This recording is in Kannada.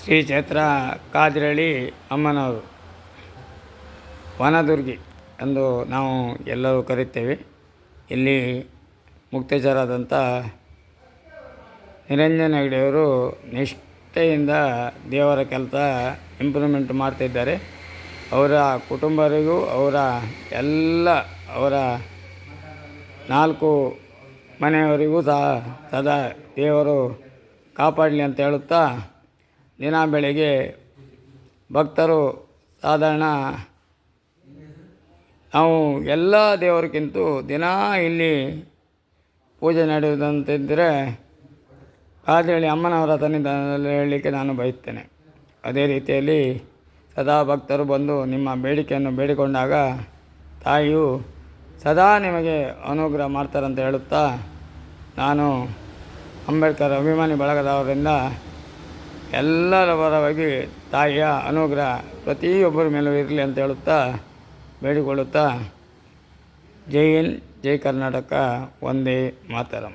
ಶ್ರೀ ಕ್ಷೇತ್ರ ಕಾದಿರಳ್ಳಿ ಅಮ್ಮನವರು ವನದುರ್ಗಿ ಎಂದು ನಾವು ಎಲ್ಲರೂ ಕರೆಯುತ್ತೇವೆ. ಇಲ್ಲಿ ಮುಕ್ತೇಶ್ವರಾದಂಥ ನಿರಂಜನ ಹೆಗಡೆಯವರು ನಿಷ್ಠೆಯಿಂದ ದೇವರ ಕೆಲಸ ಇಂಪ್ರೂವ್ಮೆಂಟ್ ಮಾಡ್ತಿದ್ದಾರೆ. ಅವರ ಕುಟುಂಬರಿಗೂ ಅವರ 4 ಮನೆಯವರಿಗೂ ಸದಾ ದೇವರು ಕಾಪಾಡಲಿ ಅಂತ ಹೇಳುತ್ತಾ, ದಿನ ಬೆಳಗ್ಗೆ ಭಕ್ತರು ಸಾಧಾರಣ ನಾವು ಎಲ್ಲ ದೇವರಿಗಿಂತ ದಿನ ಇಲ್ಲಿ ಪೂಜೆ ನಡೆಯುವುದಂತಿದ್ದರೆ ಕಾದಿರಳ್ಳಿ ಅಮ್ಮನವರ ಸನ್ನಿಧಾನದಲ್ಲಿ ಹೇಳಲಿಕ್ಕೆ ನಾನು ಬಯಸ್ತೇನೆ. ಅದೇ ರೀತಿಯಲ್ಲಿ ಸದಾ ಭಕ್ತರು ಬಂದು ನಿಮ್ಮ ಬೇಡಿಕೆಯನ್ನು ಬೇಡಿಕೊಂಡಾಗ ತಾಯಿಯು ಸದಾ ನಿಮಗೆ ಅನುಗ್ರಹ ಮಾಡ್ತಾರಂತ ಹೇಳುತ್ತಾ, ನಾನು ಅಂಬೇಡ್ಕರ್ ಅಭಿಮಾನಿ ಬಳಗದವರಿಂದ ಎಲ್ಲರ ಪರವಾಗಿ ತಾಯಿಯ ಅನುಗ್ರಹ ಪ್ರತಿಯೊಬ್ಬರ ಮೇಲೂ ಇರಲಿ ಅಂತ ಹೇಳುತ್ತಾ ಬೇಡಿಕೊಳ್ಳುತ್ತಾ, ಜೈ ಹಿಂದ್, ಜೈ ಕರ್ನಾಟಕ, ವಂದೇ ಮಾತರಂ.